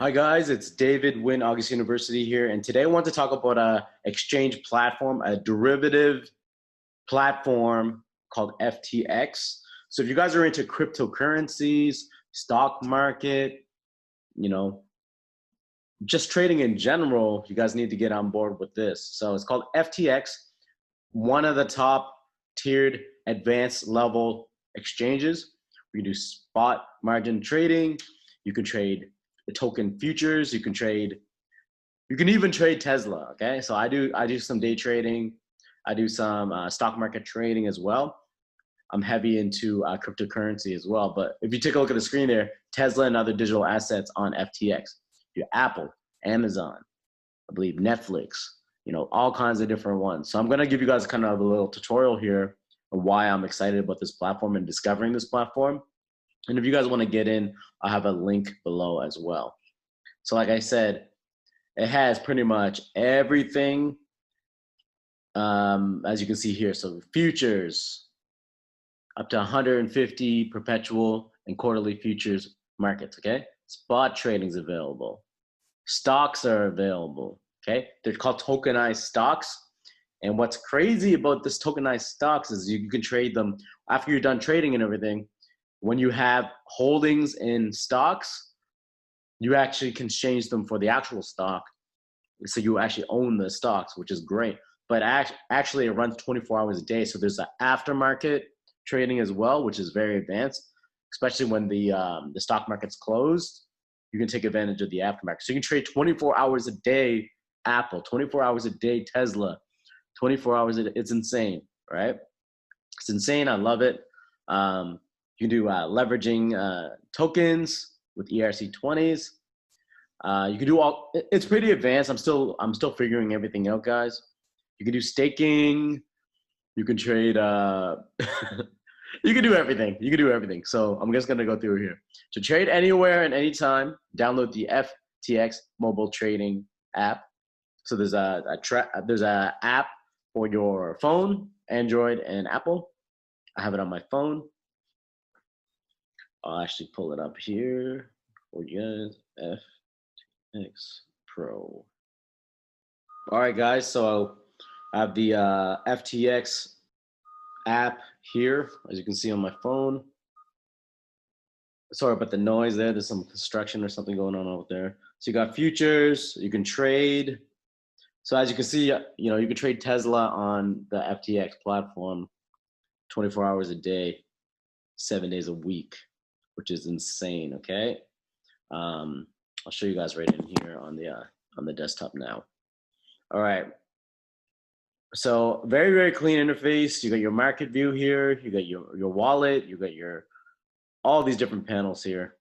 Hi guys, it's David Wynn, August University here, and today I want to talk about a exchange platform, a derivative platform called FTX. So if you guys are into cryptocurrencies, stock market, just trading in general, you guys need to get on board with this. So it's called FTX, one of the top tiered advanced level exchanges. We do spot margin trading. You can trade the token futures. You can even trade Tesla. Okay, so I do some day trading. I do some stock market trading as well. I'm heavy into cryptocurrency as well. But if you take a look at the screen there, Tesla and other digital assets on FTX. Your Apple, Amazon, I believe Netflix, all kinds of different ones. So I'm gonna give you guys kind of a little tutorial here on why I'm excited about this platform and discovering this platform. And if you guys want to get in, I'll have a link below as well. So like I said, it has pretty much everything, as you can see here. So futures, up to 150 perpetual and quarterly futures markets, okay? Spot trading is available. Stocks are available, okay? They're called tokenized stocks. And what's crazy about this tokenized stocks is you can trade them after you're done trading and everything. When you have holdings in stocks, you actually can exchange them for the actual stock. So you actually own the stocks, which is great. But actually it runs 24 hours a day. So there's an aftermarket trading as well, which is very advanced, especially when the stock market's closed. You can take advantage of the aftermarket. So you can trade 24 hours a day Apple, 24 hours a day Tesla, 24 hours a day. It's insane, right? It's insane. I love it. You can do leveraging tokens with ERC20s. You can do all. It's pretty advanced. I'm still figuring everything out, guys. You can do staking. You can trade. You can do everything. You can do everything. So I'm just gonna go through here. To trade anywhere and anytime, download the FTX mobile trading app. So there's a app for your phone, Android and Apple. I have it on my phone. I'll actually pull it up here for you guys. FTX Pro. All right, guys. So I have the FTX app here, as you can see on my phone. Sorry about the noise there. There's some construction or something going on out there. So you got futures. You can trade. So as you can see, you can trade Tesla on the FTX platform 24 hours a day, 7 days a week, which is insane. Okay, I'll show you guys right in here on the desktop now. All right. So very, very clean interface. You got your market view here. You got your wallet. You got all these different panels here.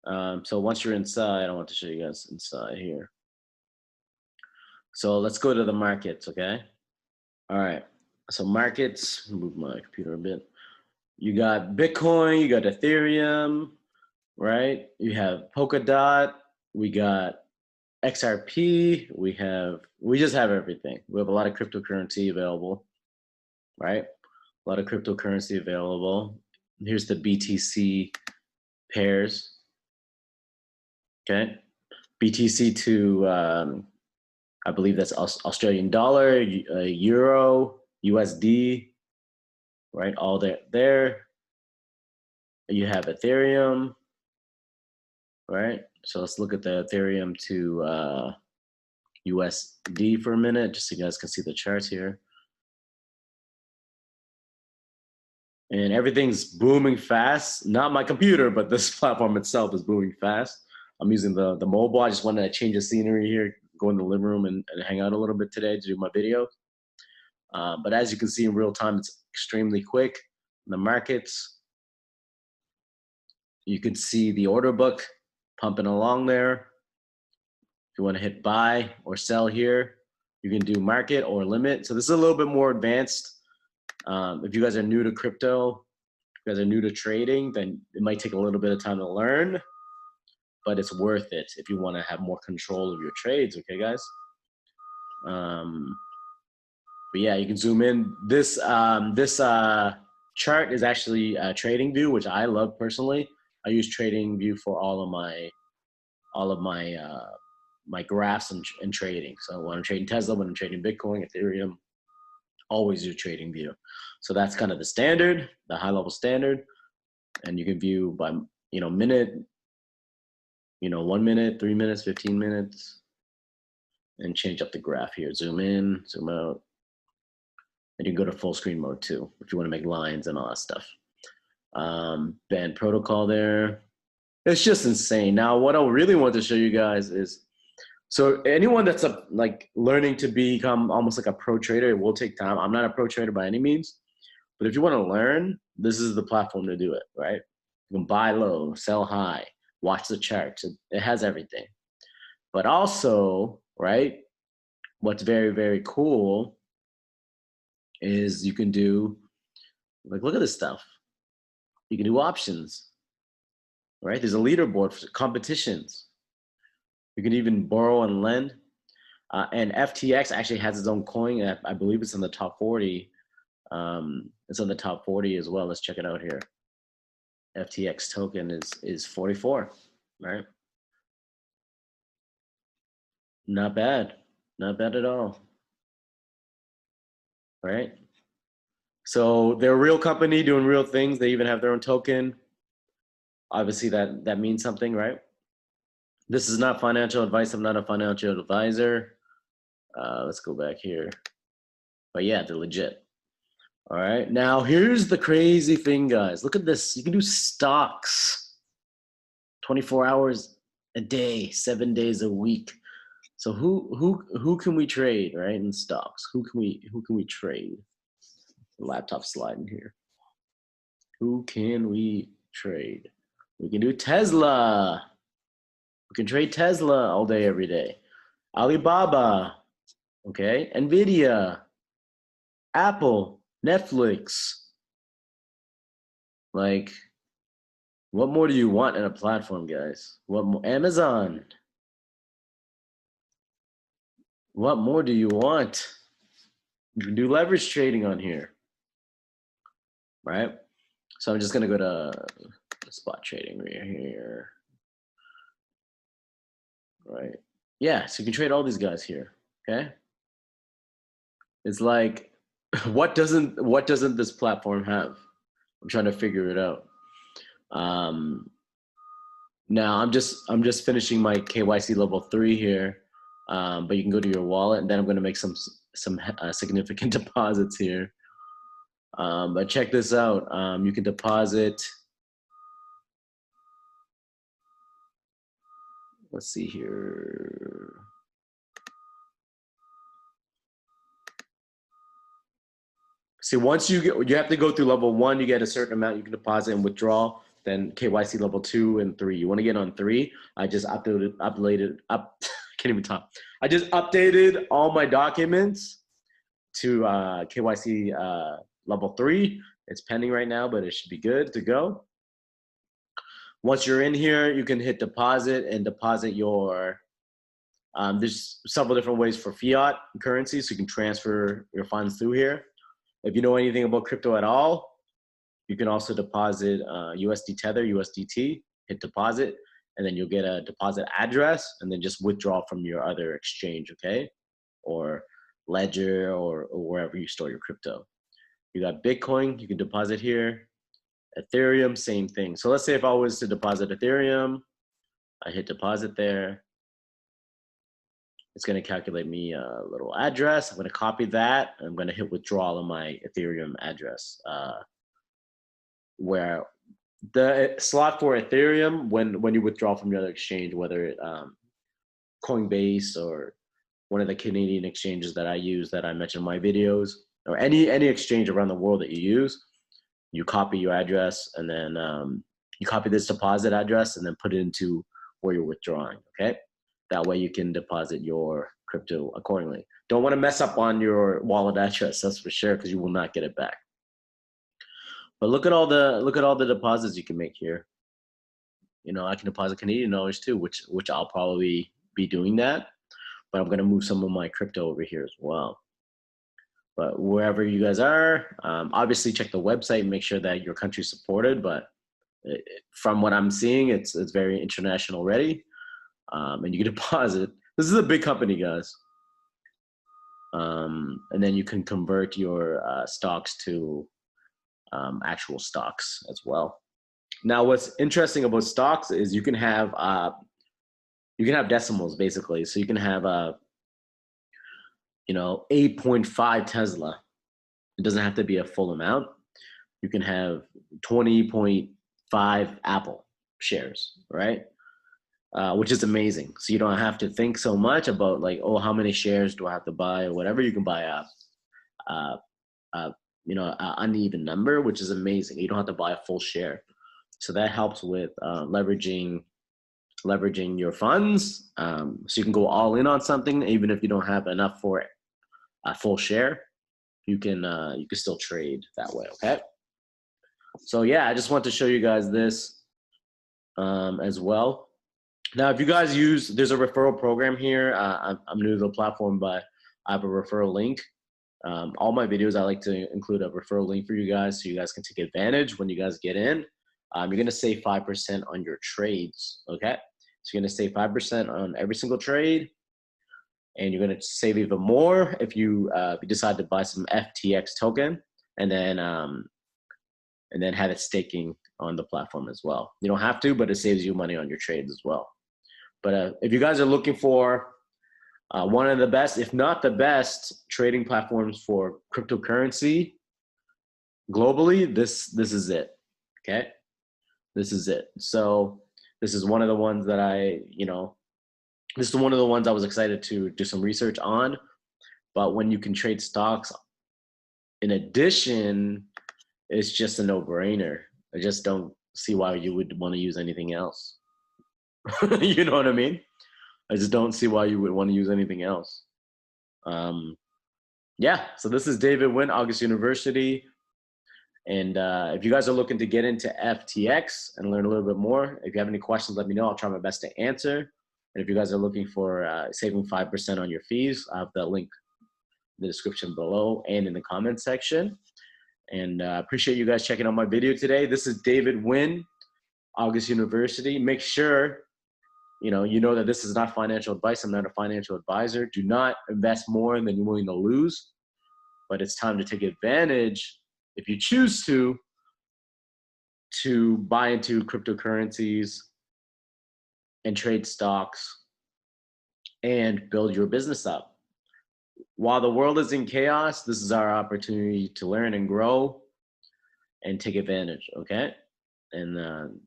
So once you're inside, I want to show you guys inside here. So let's go to the markets, okay? All right. So markets. Move my computer a bit. You got Bitcoin. You got Ethereum, right? You have Polkadot. We got XRP, we just have everything. We have a lot of cryptocurrency available, right? A lot of cryptocurrency available. Here's the BTC pairs, okay? BTC to, I believe that's Australian dollar, Euro, USD, right? All there. You have Ethereum, right? So let's look at the Ethereum to USD for a minute, just so you guys can see the charts here. And everything's booming fast. Not my computer, but this platform itself is booming fast. I'm using the mobile. I just wanted to change the scenery here, go in the living room and hang out a little bit today to do my video. But as you can see in real time, it's extremely quick. In the markets, you can see the order book pumping along there. If you want to hit buy or sell here, you can do market or limit. So this is a little bit more advanced. If you guys are new to crypto, if you guys are new to trading, then it might take a little bit of time to learn, but it's worth it if you want to have more control of your trades, okay, guys? But yeah, you can zoom in. This chart is actually TradingView, which I love personally. I use TradingView for all of my all of my my graphs and trading. So when I'm trading Tesla, when I'm trading Bitcoin, Ethereum, always use trading view. So that's kind of the standard, the high level standard. And you can view by, minute, 1 minute, 3 minutes, 15 minutes, and change up the graph here. Zoom in, zoom out. And you can go to full screen mode too, if you want to make lines and all that stuff. Band protocol there. It's just insane. Now, what I really want to show you guys is, so anyone that's like learning to become almost like a pro trader, it will take time. I'm not a pro trader by any means, but if you want to learn, this is the platform to do it, right? You can buy low, sell high, watch the charts. It has everything. But also, right, what's very, very cool is you can do, like, look at this stuff. You can do options, right? There's a leaderboard for competitions. You can even borrow and lend. And FTX actually has its own coin. I believe it's in the top 40. It's on the top 40 as well. Let's check it out here. FTX token is 44, right? Not bad. Not bad at all. Right? So they're a real company doing real things. They even have their own token. Obviously that means something, right? This is not financial advice. I'm not a financial advisor. Let's go back here. But yeah, they're legit. All right. Now here's the crazy thing, guys. Look at this. You can do stocks 24 hours a day, 7 days a week. So who can we trade, right? In stocks. Who can we trade? The laptop sliding here. Who can we trade? We can do Tesla. We can trade Tesla all day, every day. Alibaba, okay? Nvidia, Apple, Netflix. Like, what more do you want in a platform, guys? What more? Amazon. What more do you want? You can do leverage trading on here, right? So I'm just gonna go to spot trading right here, right? Yeah, so you can trade all these guys here, okay? It's like, what doesn't this platform have? I'm trying to figure it out. Now I'm just finishing my KYC level 3 here, but you can go to your wallet, and then I'm going to make some significant deposits here. But check this out. You can deposit. Let's see here. See, once you have to go through level 1, you get a certain amount you can deposit and withdraw. Then KYC level 2 and 3. You want to get on 3? I just updated. Can't even talk. I just updated all my documents to KYC level 3. It's pending right now, but it should be good to go. Once you're in here, you can hit deposit and deposit your. There's several different ways for fiat currency, so you can transfer your funds through here. If you know anything about crypto at all, you can also deposit USD Tether, USDT, hit deposit, and then you'll get a deposit address, and then just withdraw from your other exchange, okay? Or Ledger or wherever you store your crypto. You got Bitcoin, you can deposit here. Ethereum, same thing. So let's say if I was to deposit Ethereum, I hit deposit there. It's going to calculate me a little address. I'm going to copy that. I'm going to hit withdrawal on my Ethereum address. Where the slot for Ethereum, when you withdraw from your other exchange, whether it Coinbase or one of the Canadian exchanges that I use that I mentioned in my videos, or any exchange around the world that you use, you copy your address, and then you copy this deposit address and then put it into where you're withdrawing, okay? That way you can deposit your crypto accordingly. Don't want to mess up on your wallet address, that's for sure, because you will not get it back. But look at all the deposits you can make here. You know, I can deposit Canadian dollars too, which I'll probably be doing that. But I'm going to move some of my crypto over here as well. But wherever you guys are, obviously check the website and make sure that your country's supported. But from what I'm seeing, it's very international ready. and you can deposit. This is a big company, guys. And then you can convert your stocks to actual stocks as well. Now, what's interesting about stocks is you can have decimals basically. So you can have 8.5 Tesla. It doesn't have to be a full amount. You can have 20.5 Apple shares, right? Which is amazing. So you don't have to think so much about like, oh, how many shares do I have to buy or whatever. You can buy an uneven number, which is amazing. You don't have to buy a full share. So that helps with leveraging your funds. So you can go all in on something, even if you don't have enough for a full share. You can still trade that way. Okay. So yeah, I just want to show you guys this as well. Now, if you guys there's a referral program here. I'm new to the platform, but I have a referral link. All my videos, I like to include a referral link for you guys so you guys can take advantage when you guys get in. You're going to save 5% on your trades, okay? So you're going to save 5% on every single trade, and you're going to save even more if you decide to buy some FTX token and then have it staking on the platform as well. You don't have to, but it saves you money on your trades as well. But if you guys are looking for one of the best, if not the best, trading platforms for cryptocurrency globally, this is it. Okay, this is it. So this is one of the ones that this is one of the ones I was excited to do some research on. But when you can trade stocks, in addition, it's just a no-brainer. I just don't see why you would want to use anything else. You know what I mean? I just don't see why you would want to use anything else. Yeah, so this is David Wynn, August University. And if you guys are looking to get into FTX and learn a little bit more, if you have any questions, let me know. I'll try my best to answer. And if you guys are looking for saving 5% on your fees, I have the link in the description below and in the comment section. And I appreciate you guys checking out my video today. This is David Wynn, August University. Make sure you know that this is not financial advice. I'm not a financial advisor. Do not invest more than you're willing to lose. But it's time to take advantage, if you choose to buy into cryptocurrencies and trade stocks and build your business up. While the world is in chaos, this is our opportunity to learn and grow and take advantage, okay? And,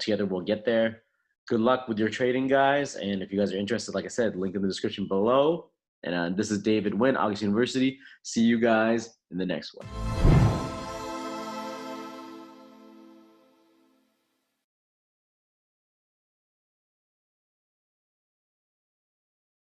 together we'll get there. Good luck with your trading, guys. And if you guys are interested, like I said, link in the description below. And this is David Wynn, August University. See you guys in the next one.